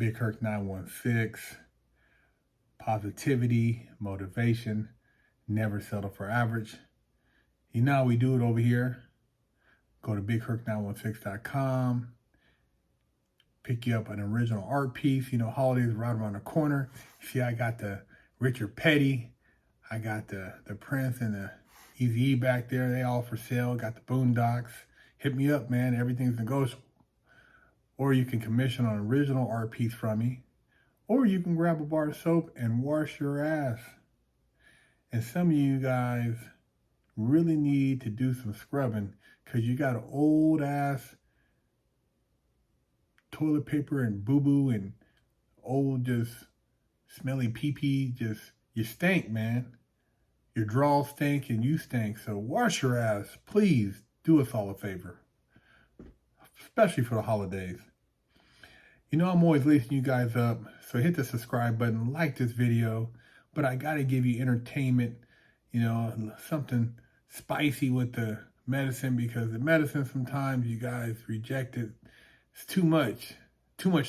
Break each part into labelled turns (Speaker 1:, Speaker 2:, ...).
Speaker 1: Big Herc 916, positivity, motivation, never settle for average. You know how we do it over here. Go to bigherc916.com, pick you up an original art piece. You know, holidays right around the corner. See, I got the Richard Petty, I got the Prince and the Eazy-E back there. They all for sale. Got the Boondocks. Hit me up, man. Everything's negotiable. Or you can commission an original art piece from me. Or you can grab a bar of soap and wash your ass. And some of you guys really need to do some scrubbing because you got old ass toilet paper and boo-boo and old just smelly pee-pee. Just, you stink, man. Your drawers stink and you stink. So wash your ass. Please do us all a favor. Especially for the holidays. You know I'm always lacing you guys up. So hit the subscribe button. Like this video. But I got to give you entertainment. You know, something spicy with the medicine. Because the medicine sometimes you guys reject it. It's too much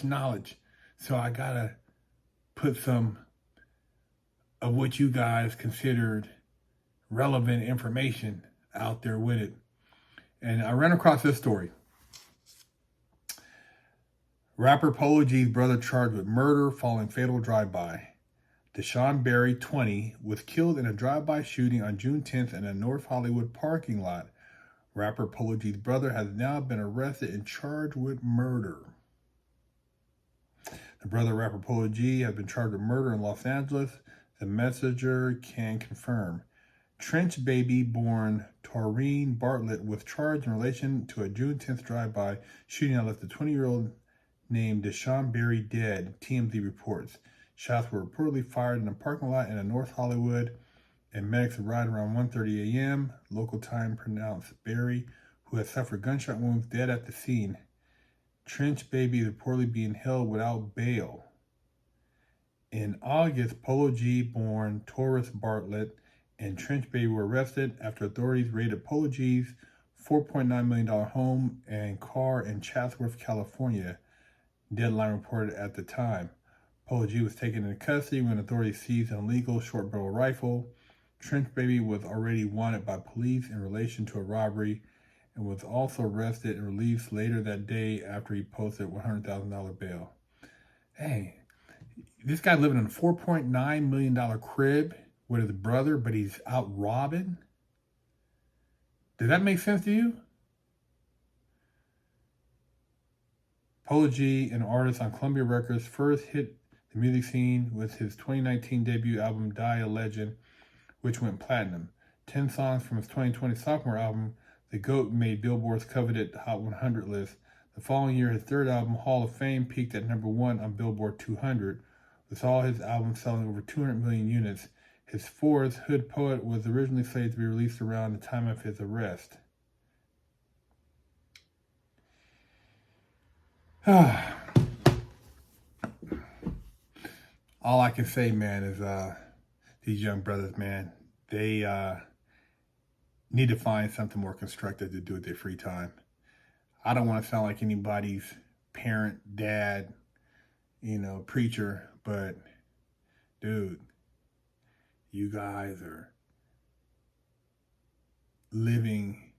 Speaker 1: knowledge. So I got to put some of what you guys considered relevant information out there with it. And I ran across this story. Rapper Polo G's brother charged with murder following fatal drive-by. Deshaun Berry, 20, was killed in a drive-by shooting on June 10th in a North Hollywood parking lot. Rapper Polo G's brother has now been arrested and charged with murder. The brother, rapper Polo G, has been charged with murder in Los Angeles. The Messenger can confirm. Trench baby born Taurine Bartlett was charged in relation to a June 10th drive-by shooting that left the 20-year-old named Deshaun Berry dead, TMZ reports. Shots were reportedly fired in a parking lot in North Hollywood, and medics arrived around 1:30 a.m. Local time pronounced Berry, who had suffered gunshot wounds, dead at the scene. Trench baby is reportedly being held without bail. In August, Polo G born Taurus Bartlett and Trench baby were arrested after authorities raided Polo G's $4.9 million home and car in Chatsworth, California. Deadline reported at the time. Polo G was taken into custody when authorities seized an illegal short-barrel rifle. Trench baby was already wanted by police in relation to a robbery and was also arrested and released later that day after he posted $100,000 bail. Hey, this guy living in a $4.9 million crib with his brother, but he's out robbing? Does that make sense to you? Polo G, an artist on Columbia Records, first hit the music scene with his 2019 debut album, Die a Legend, which went platinum. 10 songs from his 2020 sophomore album, The GOAT, made Billboard's coveted Hot 100 list. The following year, his third album, Hall of Fame, peaked at number 1 on Billboard 200, with all his albums selling over 200 million units. His fourth, Hood Poet, was originally slated to be released around the time of his arrest. All I can say, man, is these young brothers, man, they need to find something more constructive to do with their free time. I don't want to sound like anybody's parent, dad, preacher, but dude, you guys are living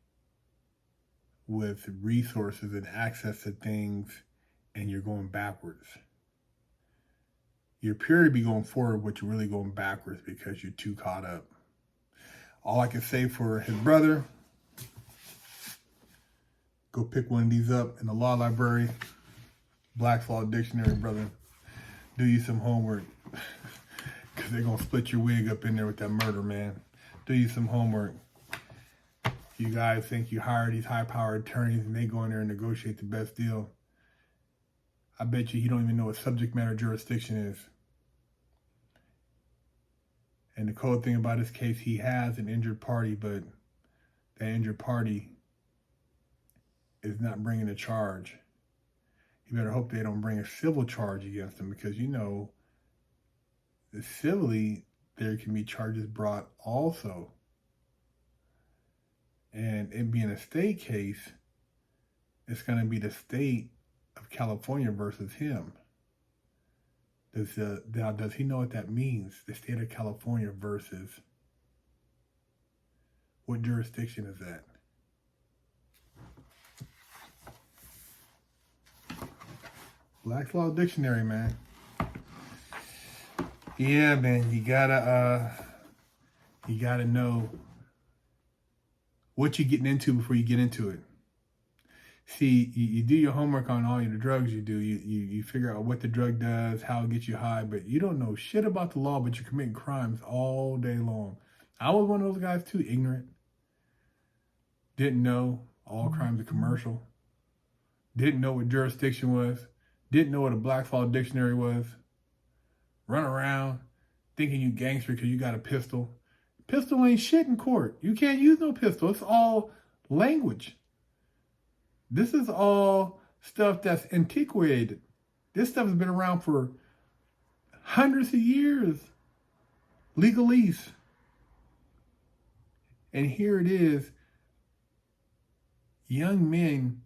Speaker 1: with resources and access to things, and you're going backwards. You appear to be going forward, but you're really going backwards because you're too caught up. All I can say for his brother, go pick one of these up in the law library, Black's Law Dictionary, brother. Do you some homework, because they're going to split your wig up in there with that murder, man. Do you some homework. You guys think you hire these high-powered attorneys and they go in there and negotiate the best deal. I bet you don't even know what subject matter jurisdiction is. And the cool thing about this case, he has an injured party, but that injured party is not bringing a charge. You better hope they don't bring a civil charge against him, because civilly there can be charges brought also. And it being a state case, it's going to be the state of California versus him. Does he know what that means? The state of California versus what jurisdiction is that? Black's Law Dictionary, man. Yeah, man, you gotta know what you're getting into before you get into it. See, you do your homework on all the drugs you do. You figure out what the drug does, how it gets you high, but you don't know shit about the law, but you're committing crimes all day long. I was one of those guys too, ignorant. Didn't know all crimes are commercial. Didn't know what jurisdiction was. Didn't know what a Black's Law Dictionary was. Run around thinking you gangster because you got a pistol. Pistol ain't shit in court. You can't use no pistol. It's all language. This is all stuff that's antiquated. This stuff has been around for hundreds of years. Legalese. And here it is. Young men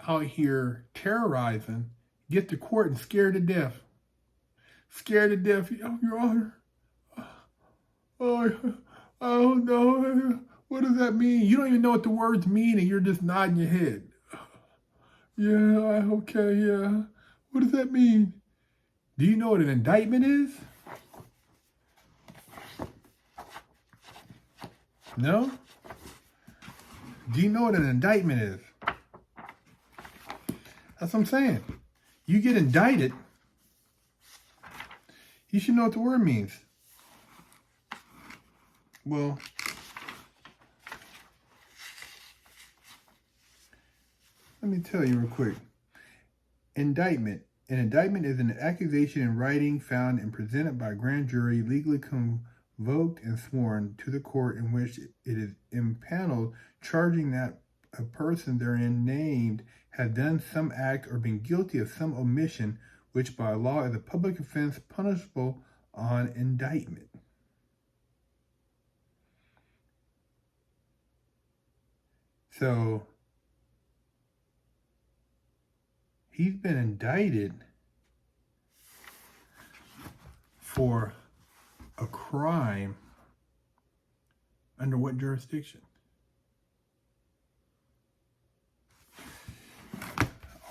Speaker 1: out here terrorizing, get to court and scared to death. Scared to death, Your Honor. Oh no. What does that mean? You don't even know what the words mean and you're just nodding your head. Yeah, okay, yeah. What does that mean? Do you know what an indictment is? No? Do you know what an indictment is? That's what I'm saying. You get indicted, you should know what the word means. Well, let me tell you real quick. Indictment. An indictment is an accusation in writing found and presented by a grand jury, legally convoked and sworn to the court in which it is impaneled, charging that a person therein named has done some act or been guilty of some omission which by law is a public offense punishable on indictment. So he's been indicted for a crime under what jurisdiction?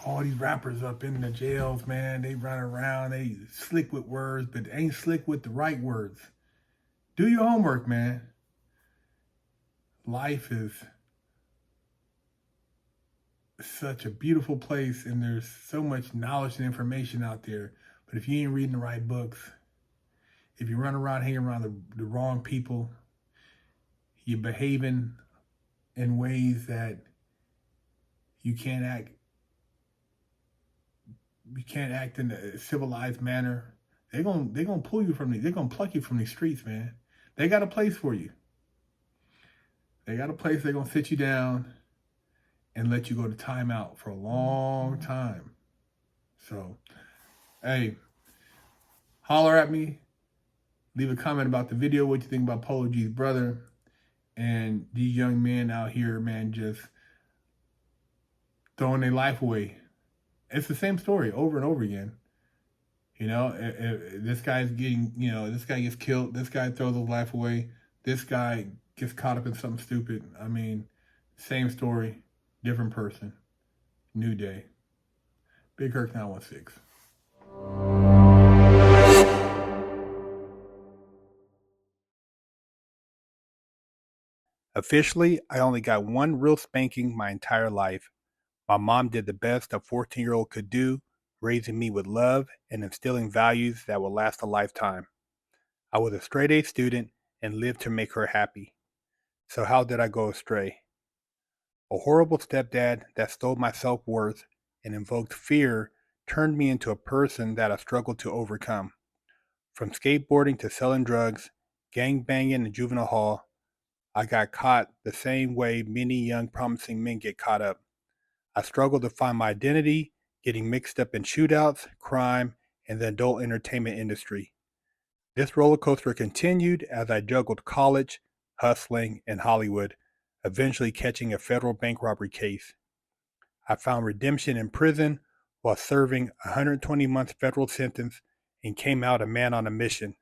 Speaker 1: All these rappers up in the jails, man, they run around, they slick with words, but they ain't slick with the right words. Do your homework, man. Life is such a beautiful place and there's so much knowledge and information out there. But if you ain't reading the right books, if you run around hanging around the wrong people, you're behaving in ways that you can't act in a civilized manner, they're gonna pull you from they're gonna pluck you from these streets, man. They got a place for you. They got a place they're gonna sit you down and let you go to timeout for a long time. So, hey, holler at me. Leave a comment about the video, what you think about Polo G's brother. And these young men out here, man, just throwing their life away. It's the same story over and over again. You know, this guy's getting, this guy gets killed. This guy throws his life away. This guy gets caught up in something stupid. I mean, same story, different person, new day. Big Kirk 916. Officially, I only got one real spanking my entire life. My mom did the best a 14-year-old could do, raising me with love and instilling values that will last a lifetime. I was a straight-A student and lived to make her happy. So how did I go astray? A horrible stepdad that stole my self-worth and invoked fear turned me into a person that I struggled to overcome. From skateboarding to selling drugs, gang banging in juvenile hall, I got caught the same way many young promising men get caught up. I struggled to find my identity, getting mixed up in shootouts, crime, and the adult entertainment industry. This roller coaster continued as I juggled college, hustling, and Hollywood, eventually catching a federal bank robbery case. I found redemption in prison while serving a 120-month federal sentence and came out a man on a mission.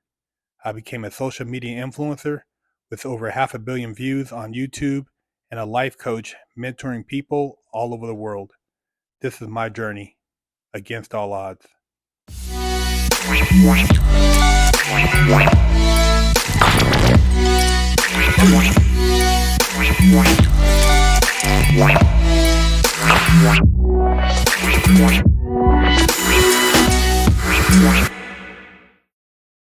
Speaker 1: I became a social media influencer with over 500 million views on YouTube and a life coach mentoring people all over the world. This is my journey against all odds.